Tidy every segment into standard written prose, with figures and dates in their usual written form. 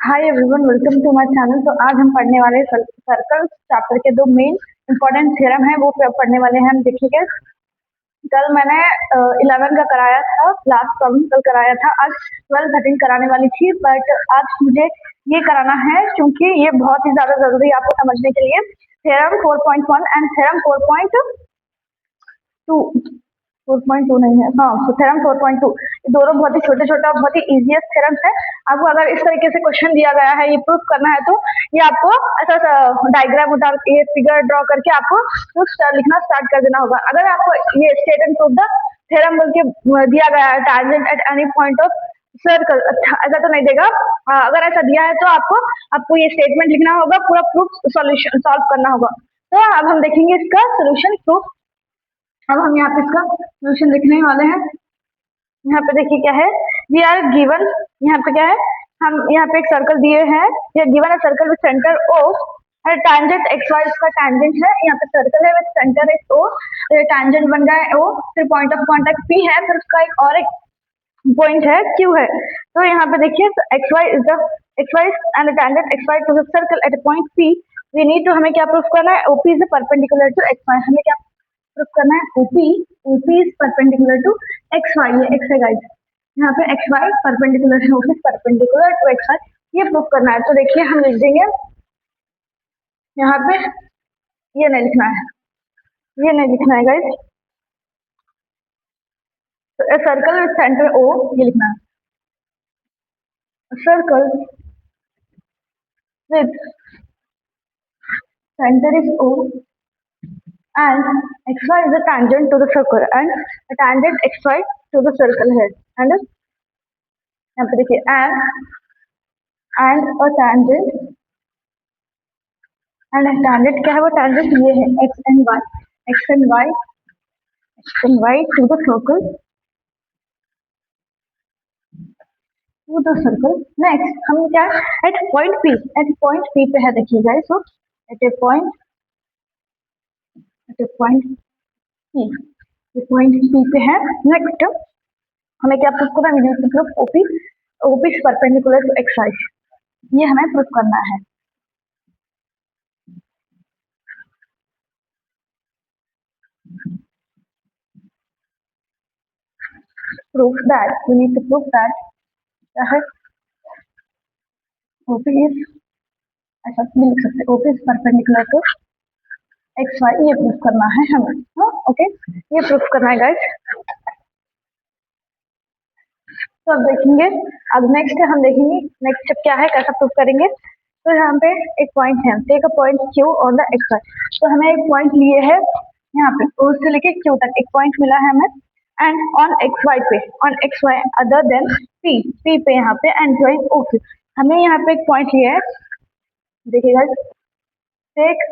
Hi everyone, welcome to my channel. तो आज हम पढ़ने वाले सर्कल चैप्टर के दो मेन इंपॉर्टेंट थ्योरम है, वो पढ़ने वाले हैं हम। देखिए, कल मैंने 11 का कराया था, लास्ट प्रॉब्लम कल कराया था। आज 12 13 कराने वाली थी, बट आज मुझे ये कराना है क्योंकि ये बहुत ही ज्यादा जरूरी है आपको समझने के लिए। थ्योरम 4.1 एंड थ्योरम 4.2, 4.2 नहीं है, हाँ, तो थ्योरम 4.2, ये दोनों बहुत ही छोटे छोटे और बहुत ही इजीएस्ट थ्योरम्स है। आपको अगर इस तरीके से क्वेश्चन दिया गया है, ये प्रूफ करना है, तो ये आपको ऐसा डायग्राम उतार के, ये फिगर ड्रॉ करके आपको प्रूफ लिखना स्टार्ट कर देना होगा। अगर आपको ये state and proof the theorem बोल के दिया गया है, tangent at any point of circle, ऐसा तो नहीं देगा। अगर ऐसा दिया है तो आपको आपको ये स्टेटमेंट लिखना होगा, पूरा प्रूफ सॉल्यूशन सॉल्व करना होगा। तो अब हम देखेंगे इसका सोल्यूशन प्रूफ। अब हम यहाँ पे इसका सोल्यूशन लिखने वाले हैं। यहाँ पे देखिए क्या है, वी आर गिवन, यहाँ पे क्या है, हम यहाँ पे एक सर्कल दिए हैं, ये गिवन है circle with centre O, tangent X Y इसका टैंजेंट है। यहाँ पे सर्कल है with centre X O, tangent बन रहा है ओ, फिर पॉइंट ऑफ कांटेक्ट पी है, फिर उसका एक और एक पॉइंट है क्यू है। तो यहाँ पे देखिए X Y is the X Y and the tangent X Y to the circle at a point P. We need to, हमें क्या प्रूफ करना है, OP is perpendicular to X Y. हमें क्या प्रूफ करना है, OP, OP is perpendicular to X Y, ये X है गाइस, यहाँ पे एक्स वाई परपेंडिकुलर है, OP perpendicular to X Y, ये प्रूफ करना है। तो देखिए हम लिख देंगे यहाँ पे, ये नहीं लिखना है, ये नहीं लिखना है गाइस, तो सर्कल विद सेंटर ओ, ये लिखना है, circle with center is O and xy is a tangent to the circle and a tangent xy to the circle है। and यहाँ पे देखिए and a tangent, and a tangent क्या है, वो tangent ये है x and y, x and y, x and y to the circle, to the circle। next हम क्या, at point P, at point P पे है, देखिए guys, so at a point, at a point P, ये point P पे है। next हमें क्या प्रूफ करना है, proof OP, OP perpendicular to X Y, ये हमें प्रूफ करना है। prove that, we need to prove that क्या है, OP is, ऐसा भी लिख सकते हैं, OP is perpendicular to X Y, ये प्रूफ करना है हमें। हाँ, ओके, ये प्रूफ करना है गाइस। तो अब देखेंगे, अब नेक्स्ट हम देखेंगे नेक्स्ट स्टेप क्या है, कैसा प्रूफ करेंगे। तो यहाँ पे एक पॉइंट है, take a point Q on the X Y. तो हमें एक पॉइंट लिए है यहाँ पे, ओ से लेके क्यू तक एक पॉइंट मिला है हमें, एंड ऑन एक्स वाई पे, on X Y other than P, P पे यहाँ पे एंड ज्वाइन ओके। हमें यहाँ पे एक पॉइंट लिया है, देखिएगा, take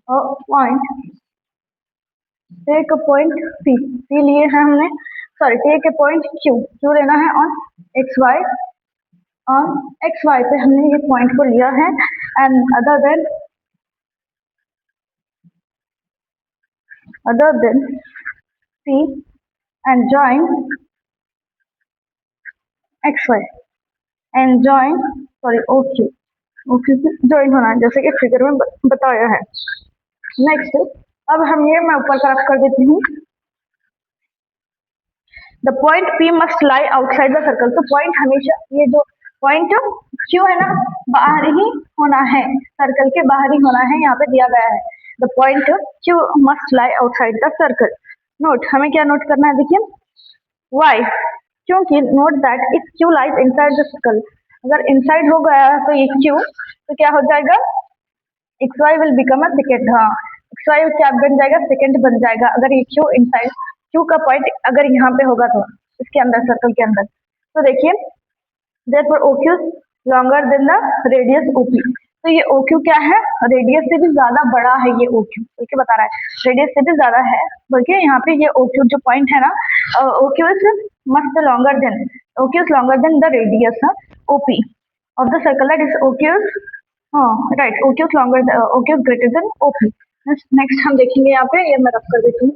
a point, take a point P, P लिए है हमने, sorry take a point Q, Q लेना है on X Y, on X Y पे हमने ये पॉइंट को लिया है, and other than P and join X Y and join, sorry OQ, OQ से ज्वाइन होना है, जैसे कि फिगर में बताया है। नेक्स्ट, अब हम ये मैं ऊपर तरफ कर देती हूँ, the point P must lie outside the circle. तो पॉइंट हमेशा, ये जो पॉइंट क्यू है ना, बाहर ही होना है, सर्कल के बाहर ही होना है, यहाँ पे दिया गया है, the point Q must lie outside the circle. Note, हमें क्या नोट करना है, देखिए वाई, क्योंकि note that if Q lies inside the circle, अगर इनसाइड हो गया तो ये क्यू, तो क्या हो जाएगा, X Y will become a second, हाँ, एक्स वाई क्या बन जाएगा, सेकेंड बन जाएगा, अगर ये क्यू इनसाइड, क्यू का पॉइंट अगर यहाँ पे होगा तो इसके अंदर, सर्कल के अंदर। तो देखिए, therefore OQ longer than the radius OP। तो ये OQ क्या है, रेडियस से भी ज्यादा बड़ा है ये OQ, ओके बता रहा है, रेडियस से भी ज्यादा है, बल्कि यहाँ पे ये OQ जो पॉइंट है ना, OQ is must longer than, OQ is longer than the radius OP of the circle, that is OQ, हाँ right, OQ is longer, OQ is greater than OP। Next हम देखेंगे यहाँ पे, ये मैं रख कर देती हूँ।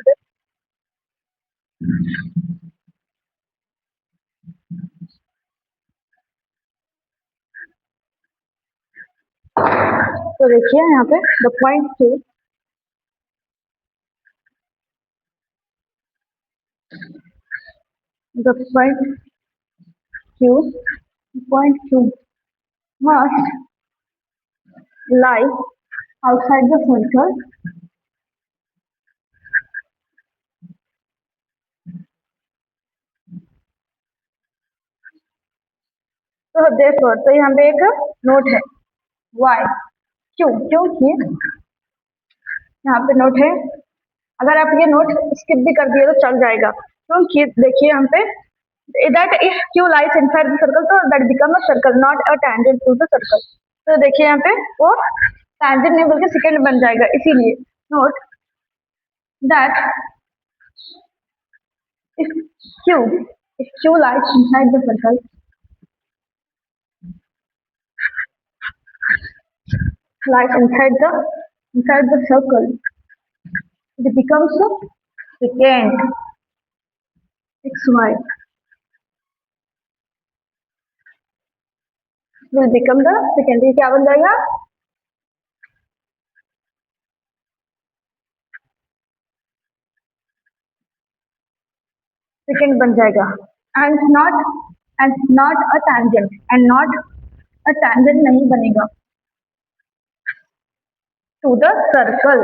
तो देखिए यहाँ पे the point Q, the point Q must lie outside the circle. तो देखो, तो यहाँ पे एक नोट है y, क्योंकि यहाँ पे नोट है, अगर आप ये नोट स्किप भी कर दिए तो चल जाएगा, क्योंकि देखिए यहाँ पे that if Q lies inside the circle, so that become a circle, not a tangent to the circle. तो देखिए यहाँ पे वो tangent नहीं बल्कि secant बन जाएगा, इसीलिए note that if Q lies inside the circle, it becomes a secant xy will become the secant. ये क्या बन जाएगा, secant बन जाएगा, and not a tangent, नहीं बनेगा to the circle.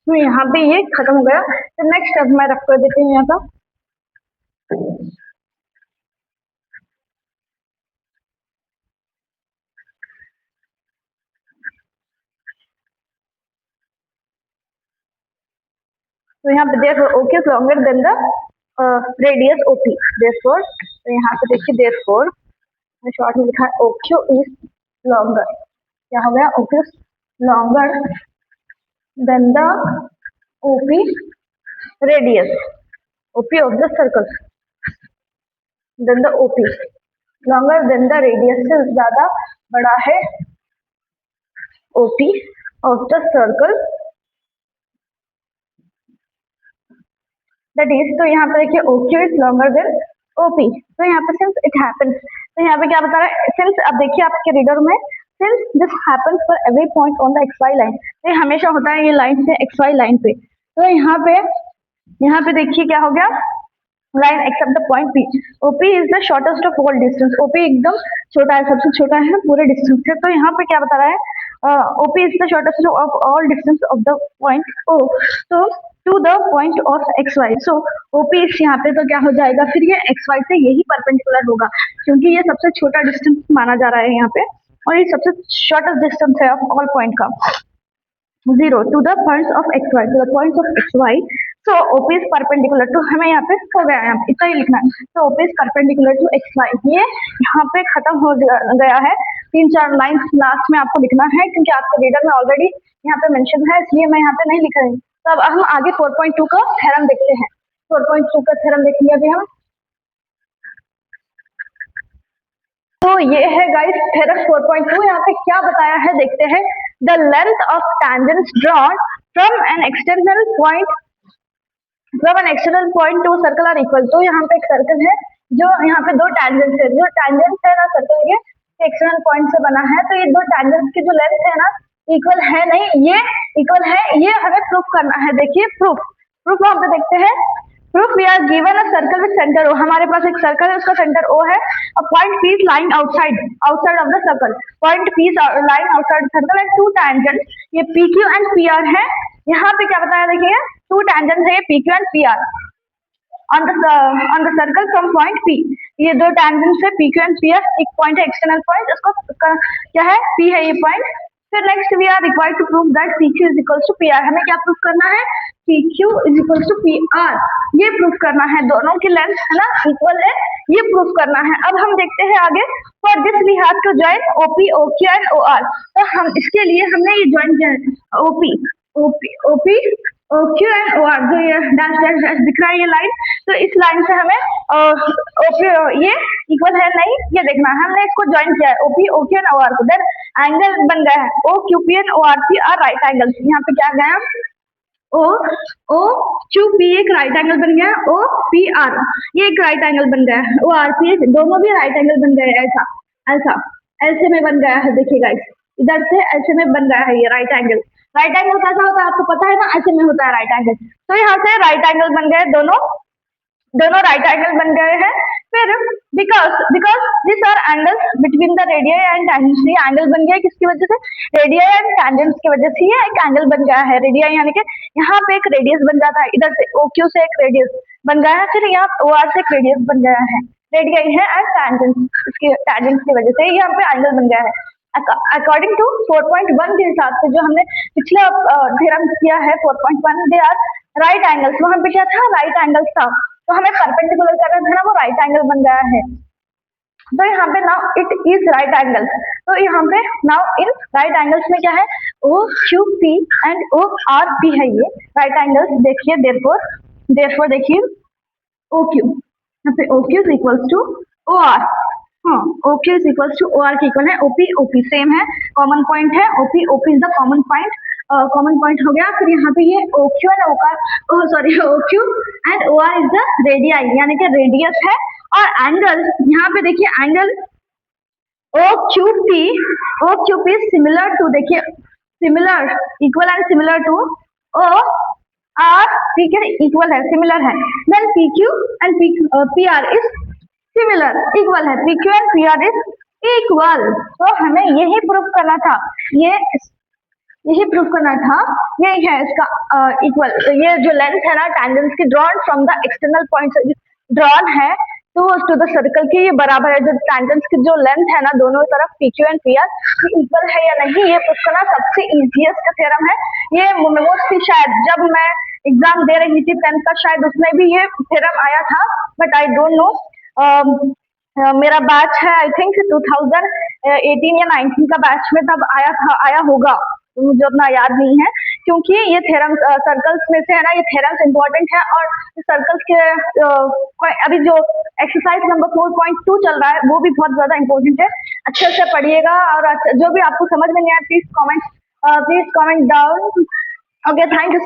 तो यहाँ पे ये खत्म हो गया। तो नेक्स्ट अब मैं रफ कर देती हूँ यहाँ का। तो यहाँ पे देखो okay is longer than the radius OP, therefore तो यहाँ पे देखिए देयरफॉर शॉर्ट में लिखा है ओक्यू इज लॉन्गर, क्या हो गया, OQ is longer than the OP radius, OP of the circle, then the OP longer than the radius, से ज्यादा बड़ा है OP of the circle, that is, तो यहाँ पे देखिए OQ is longer than OP, तो यहाँ पे सिंस इट हैपेंस, तो यहाँ पे क्या बता रहा है, सिंस अब देखिए आपके रीडर में since this happens for every point on the XY line, तो ये हमेशा होता है ये लाइन से XY लाइन पे, तो यहाँ पे देखिए क्या हो गया, line except the point P, OP is the shortest of all distance, OP एकदम छोटा है, सबसे छोटा है पूरे डिस्टेंस से, तो यहाँ पे क्या बता रहा है, OP is the shortest of all distance of the point O, तो to the point of XY, so OP यहाँ पे तो क्या हो जाएगा, फिर ये XY से यही परपेंडिकुलर होगा, क्योंकि ये सबसे छोटा डिस्टेंस माना जा रहा है यहाँ पे, और ये सबसे शॉर्टेस्ट डिस्टेंस है ऑफ ऑल पॉइंट का, 0 to the points of XY, to the points of XY, so OP is perpendicular to, हमें यहाँ पे हो गया है, इतना ही लिखना है, तो OP is perpendicular to XY, ये यहाँ पे खत्म हो गया है, 3-4 लाइन लास्ट में आपको लिखना है, क्योंकि आपके रीडर में ऑलरेडी यहाँ पे मेंशन है, इसलिए मैं यहाँ पे नहीं लिख रही हूँ। तो अब हम आगे 4.2 का थ्योरम देखते हैं, 4.2 का थ्योरम देख लिया अभी हम, तो ये है गाइस थ्योरम 4.2, यहाँ पे क्या बताया है देखते हैं, the length of tangents drawn from an external point to circle are equal, तो यहाँ पे एक सर्कल है, जो यहाँ पे दो टेंजेंट्स है, जो टेंजेंट्स है ना सर्कल के एक्सटर्नल पॉइंट से बना है, तो ये दो टेंजेंट्स की जो लेंथ है ना इक्वल है नहीं, ये इक्वल है, ये हमें प्रूफ करना है, देखिए प्रूफ वहां पे देखते हैं, proof we are given a circle with centre O, हमारे पास एक सर्कल है उसका सेंटर O है, a point P is lying outside of the circle, point P is lying outside circle and to tangents, ये PQ एंड PR है, यहाँ पे क्या बताया देखिए, टू टेंजेंट्स है ये PQ and PR on the circle from point P, ये दो टेंजेंट्स है PQ एंड PR, एक पॉइंट है एक्सटर्नल पॉइंट, उसको क्या है P है ये पॉइंट, फिर next we are required to prove that PQ is equals to PR, हमें क्या प्रूफ करना है, PQ is equals to PR, ये प्रूफ करना है, दोनों की लेंथ है ना इक्वल है, ये प्रूफ करना है। अब हम देखते हैं आगे, for this we have to join OP, OQ and OR, तो हम इसके लिए हमने ये ज्वाइन किया है OP, OQ एंड OR, जो ये डैश डैश डैश दिख रहा है ये लाइन, तो इस लाइन से हमें OP ये इक्वल है नहीं, ये देखना है, हमने इसको ज्वाइन किया है OP, OQ एंड OR को, देन एंगल बन गया है OQP and ORP are right angle, यहाँ पे क्या गया ओ ओ क्यू पी एक राइट एंगल बन गया, ओ पी आर ये एक राइट एंगल बन गया है, ओ आर पी दोनों भी राइट एंगल बन गए, ऐसा ऐसा ऐसे में बन गया है। देखिएगा इधर से ऐसे में बन गया है ये राइट एंगल। राइट एंगल कैसा होता है आपको पता है ना, ऐसे में होता है राइट एंगल। तो यहाँ से राइट एंगल बन गए, दोनों दोनों राइट एंगल बन गए हैं। फिर because because this are angles between the radius and tangents, ये एंगल बन गया किसकी वजह से, रेडियस एंड टेंजेंट्स की वजह से ये एक एंगल बन गया है। रेडियस यानी कि यहाँ पे एक रेडियस बन जाता है, इधर से ओ क्यू से एक रेडियस बन गया है, फिर यहाँ ओ आर से एक रेडियस बन गया है, रेडियस है एंड टेंजेंट्स, इसकी टेंजेंट्स की वजह से यहाँ पे एंगल बन गया है। अकॉर्डिंग टू 4.1 के हिसाब से जो हमने पिछला थ्योरम किया है 4.1, दे आर राइट एंगल्स, वहां पे क्या था, राइट एंगल्स था, तो हमें परपेंडिकुलर करना था ना, वो राइट एंगल बन गया है। तो यहाँ पे now it is right angle, तो यहाँ पे नाउ इन राइट एंगल्स में क्या है, O Q P and O R P है, ये राइट एंगल्स। देखिए देयरफॉर देखिए ओ क्यू, यहाँ पे O Q is equals to O R, हाँ O Q is equals to O R के इक्वल है, ओपी सेम है, कॉमन पॉइंट है, OP is the common point, common point हो गया। फिर यहाँ पे ये O Q and O Q and O R is the radius, यानी कि रेडियस है। और एंगल यहाँ पे देखिए angle O Q P similar to, देखिए similar equal and similar to O R P के इक्वल है, सिमिलर है। Then P Q and P R is similar, equal है, P Q and P R is equal. तो हमें यही proof करना था, यही प्रूफ करना था, यही है इसका इक्वल। ये जो लेंथ है ना टेंजेंट्स की, drawn from the external point drawn है टू द सर्कल की, ये बराबर है, जो टेंजेंट्स की जो लेंथ है ना दोनों तरफ P Q and P are equal है या नहीं, ये प्रूफ करना सबसे इजीएस्ट थ्योरम है। ये मोस्टली शायद जब मैं एग्जाम दे रही थी 10th का, शायद उसमें भी ये थ्योरम आया था, बट आई डोंट नो। मेरा बैच है आई थिंक 2018 या 19 का बैच में तब आया होगा, तो मुझे उतना याद नहीं है, क्योंकि ये थ्योरम सर्कल्स में से है ना, ये थ्योरम्स इंपॉर्टेंट है। और सर्कल्स के अभी जो एक्सरसाइज नंबर 4.2 चल रहा है वो भी बहुत ज्यादा इंपॉर्टेंट है, अच्छे से पढ़िएगा। और जो भी आपको समझ में नहीं आया please comment down. Okay, thank you.